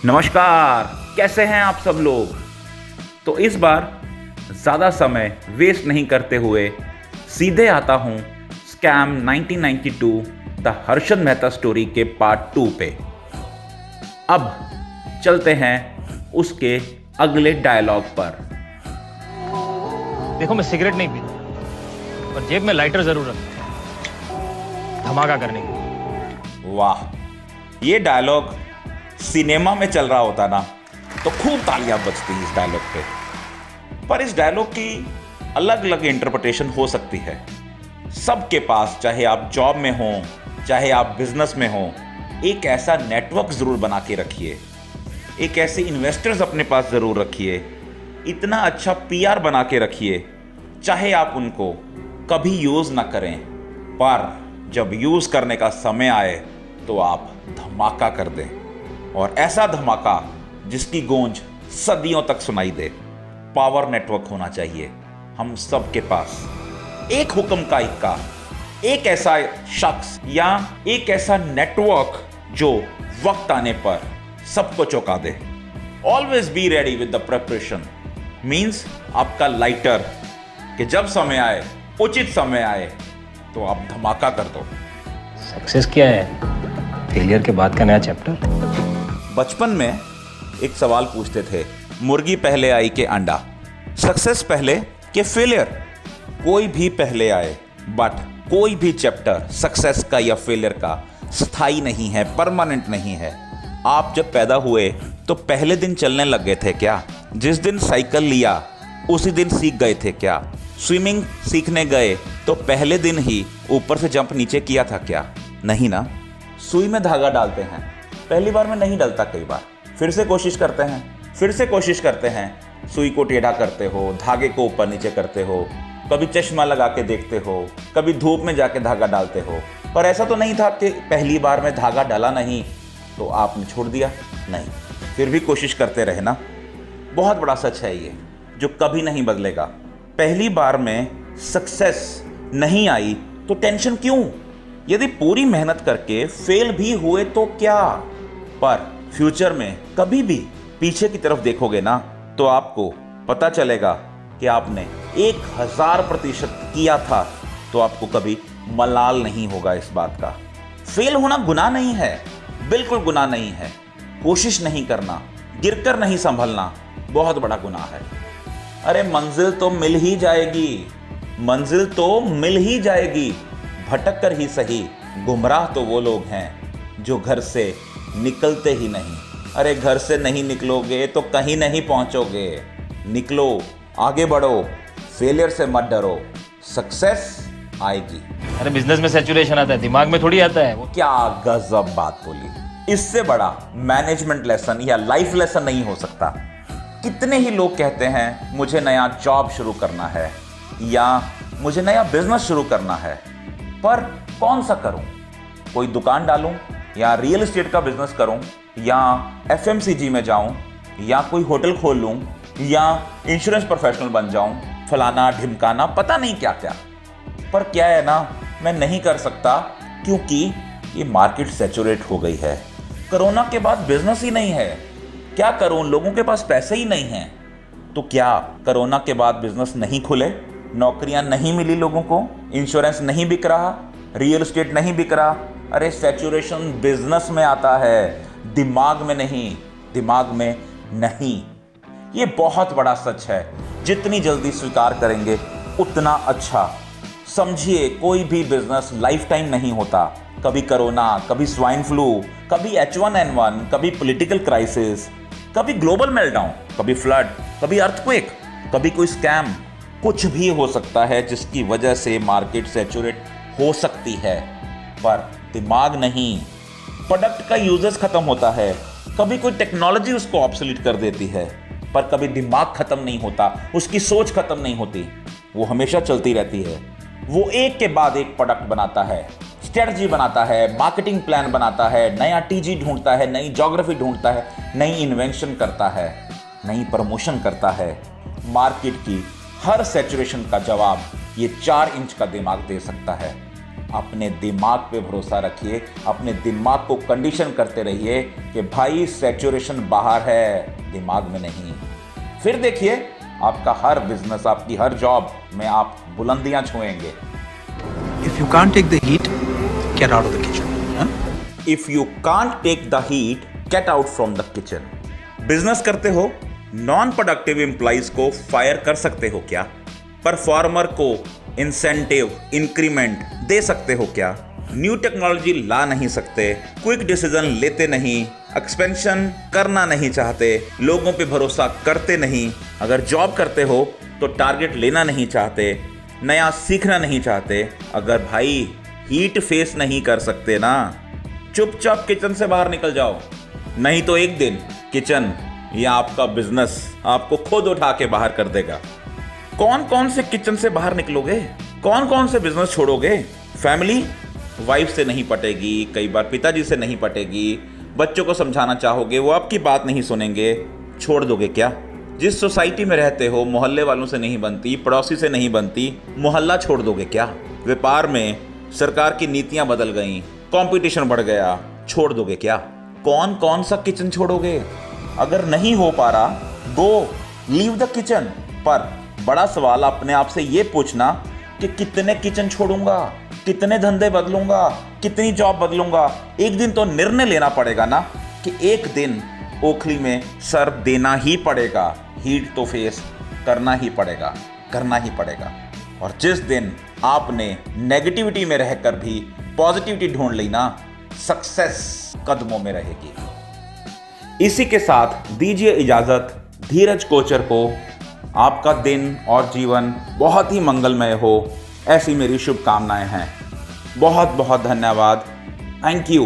नमस्कार, कैसे हैं आप सब लोग। तो इस बार ज़्यादा समय वेस्ट नहीं करते हुए सीधे आता हूं scam 1992 the Harshad Mehta story के पार्ट 2 पे। अब चलते हैं उसके अगले डायलॉग पर। देखो, मैं सिगरेट नहीं पीता और जेब में लाइटर जरूर रखता हूं, धमाका करने के। वाह, ये डायलॉग सिनेमा में चल रहा होता ना तो खूब तालियां बजती इस डायलॉग पे। पर इस डायलॉग की अलग अलग इंटरप्रिटेशन हो सकती है सबके पास। चाहे आप जॉब में हो, चाहे आप बिजनेस में हो, एक ऐसा नेटवर्क ज़रूर बना के रखिए, एक ऐसे इन्वेस्टर्स अपने पास ज़रूर रखिए, इतना अच्छा पीआर बना के रखिए। चाहे आप उनको कभी यूज़ ना करें, पर जब यूज़ करने का समय आए तो आप धमाका कर दें, और ऐसा धमाका जिसकी गूंज सदियों तक सुनाई दे। पावर नेटवर्क होना चाहिए हम सब के पास। एक हुक्म का इक्का, एक ऐसा शख्स या एक ऐसा नेटवर्क जो वक्त आने पर सबको चौंका दे। Always be ready with the preparation means आपका लाइटर, कि जब समय आए, उचित समय आए तो आप धमाका कर दो। सक्सेस क्या है? फेलियर के बाद का नया चैप्टर। बचपन में एक सवाल पूछते थे, मुर्गी पहले आई कि अंडा, सक्सेस पहले कि फेलियर। कोई भी पहले आए, बट कोई भी चैप्टर सक्सेस का या फेलियर का स्थायी नहीं है, परमानेंट नहीं है। आप जब पैदा हुए तो पहले दिन चलने लग गए थे क्या? जिस दिन साइकिल लिया उसी दिन सीख गए थे क्या? स्विमिंग सीखने गए तो पहले दिन ही ऊपर से जंप नीचे किया था क्या? नहीं ना। सुई में धागा डालते हैं, पहली बार में नहीं डलता, कई बार फिर से कोशिश करते हैं, सुई को टेढ़ा करते हो, धागे को ऊपर नीचे करते हो, कभी चश्मा लगा के देखते हो, कभी धूप में जाके धागा डालते हो। पर ऐसा तो नहीं था कि पहली बार में धागा डाला नहीं तो आपने छोड़ दिया, नहीं, फिर भी कोशिश करते रहे ना। बहुत बड़ा सच है ये, जो कभी नहीं बदलेगा। पहली बार में सक्सेस नहीं आई तो टेंशन क्यों? यदि पूरी मेहनत करके फेल भी हुए तो क्या? पर फ्यूचर में कभी भी पीछे की तरफ देखोगे ना तो आपको पता चलेगा कि आपने 1000% किया था, तो आपको कभी मलाल नहीं होगा इस बात का। फेल होना गुनाह नहीं है, बिल्कुल गुनाह नहीं है। कोशिश नहीं करना, गिरकर नहीं संभलना बहुत बड़ा गुनाह है। अरे मंजिल तो मिल ही जाएगी, भटक कर ही सही। गुमराह तो वो लोग हैं जो घर से निकलते ही नहीं। अरे घर से नहीं निकलोगे तो कहीं नहीं पहुंचोगे। निकलो, आगे बढ़ो, फेलियर से मत डरो, सक्सेस आएगी। अरे बिजनेस में सैचुरेशन आता है, दिमाग में थोड़ी आता है वो। क्या गजब बात बोली। इससे बड़ा मैनेजमेंट लेसन या लाइफ लेसन नहीं हो सकता। कितने ही लोग कहते हैं मुझे नया जॉब शुरू करना है या मुझे नया बिजनेस शुरू करना है, पर कौन सा करूं? कोई दुकान डालूं या रियल एस्टेट का बिजनेस करूं या एफएमसीजी में जाऊं या कोई होटल खोल लूं या इंश्योरेंस प्रोफेशनल बन जाऊं, फलाना ढिमकाना, पता नहीं क्या क्या। पर क्या है ना, मैं नहीं कर सकता क्योंकि ये मार्केट सैचुरेट हो गई है। कोरोना के बाद बिजनेस ही नहीं है, क्या करूं? लोगों के पास पैसे ही नहीं हैं। तो क्या कोरोना के बाद बिजनेस नहीं खुले, नौकरियां नहीं मिली लोगों को, इंश्योरेंस नहीं बिक रहा, रियल एस्टेट नहीं बिक रहा? अरे सैचुरेशन बिजनेस में आता है, दिमाग में नहीं। ये बहुत बड़ा सच है, जितनी जल्दी स्वीकार करेंगे उतना अच्छा। समझिए, कोई भी बिजनेस लाइफ टाइम नहीं होता। कभी कोरोना, कभी स्वाइन फ्लू, कभी H1N1, कभी पॉलिटिकल क्राइसिस, कभी ग्लोबल मेल्टडाउन, कभी फ्लड, कभी अर्थक्वेक, कभी कोई स्कैम। कुछ भी हो सकता है जिसकी वजह से मार्केट सैचुरेट हो सकती है, पर दिमाग नहीं। प्रोडक्ट का यूजेस खत्म होता है, कभी कोई टेक्नोलॉजी उसको ऑब्सोलीट कर देती है, पर कभी दिमाग खत्म नहीं होता, उसकी सोच खत्म नहीं होती, वो हमेशा चलती रहती है। वो एक के बाद एक प्रोडक्ट बनाता है, स्ट्रेटजी बनाता है, मार्केटिंग प्लान बनाता है, नया टीजी ढूंढता है, नई ज्योग्राफी ढूंढता है, नई इन्वेंशन करता है, नई प्रमोशन करता है। मार्केट की हर सैचुरेशन का जवाब ये 4 इंच का दिमाग दे सकता है। अपने दिमाग पे भरोसा रखिए, अपने दिमाग को कंडीशन करते रहिए कि भाई सैचुरेशन बाहर है, दिमाग में नहीं। फिर देखिए आपका हर बिजनेस, आपकी हर जॉब में आप बुलंदियां छुएंगे। If you can't take the heat, get out of the kitchen. Huh? If you can't take the heat, get out from the kitchen. Business करते हो, नॉन प्रोडक्टिव एम्प्लॉइज को फायर कर सकते हो क्या? परफॉर्मर को इंसेंटिव, इंक्रीमेंट दे सकते हो क्या? न्यू टेक्नोलॉजी ला नहीं सकते, क्विक डिसीजन लेते नहीं, एक्सपेंशन करना नहीं चाहते, लोगों पे भरोसा करते नहीं। अगर जॉब करते हो तो टारगेट लेना नहीं चाहते, नया सीखना नहीं चाहते। अगर भाई हीट फेस नहीं कर सकते ना, चुपचाप किचन से बाहर निकल जाओ, नहीं तो एक दिन किचन या आपका बिजनेस आपको खुद उठा के बाहर कर देगा। कौन कौन से किचन से बाहर निकलोगे? कौन कौन से बिजनेस छोड़ोगे? फैमिली, वाइफ से नहीं पटेगी, कई बार पिताजी से नहीं पटेगी, बच्चों को समझाना चाहोगे, वो आपकी बात नहीं सुनेंगे, छोड़ दोगे क्या? जिस सोसाइटी में रहते हो, मोहल्ले वालों से नहीं बनती, पड़ोसी से नहीं बनती, मोहल्ला छोड़ दोगे क्या? व्यापार में सरकार की नीतियां बदल गई, कंपटीशन बढ़ गया, छोड़ दोगे क्या? कौन कौन सा किचन छोड़ोगे? अगर नहीं हो पा रहा, गो लीव द किचन। पर बड़ा सवाल अपने आप से ये पूछना कि कितने किचन छोड़ूंगा, कितने धंधे बदलूंगा, कितनी जॉब बदलूंगा? एक दिन तो निर्णय लेना पड़ेगा ना कि एक दिन ओखली में सर देना ही पड़ेगा, हीट तो फेस करना ही पड़ेगा, करना ही पड़ेगा। और जिस दिन आपने नेगेटिविटी में रहकर भी पॉजिटिविटी ढूंढ ली ना, सक्सेस कदमों में रहेगी। इसी के साथ दीजिए इजाजत धीरज कोचर को। आपका दिन और जीवन बहुत ही मंगलमय हो, ऐसी मेरी शुभकामनाएं हैं। बहुत बहुत धन्यवाद। Thank you.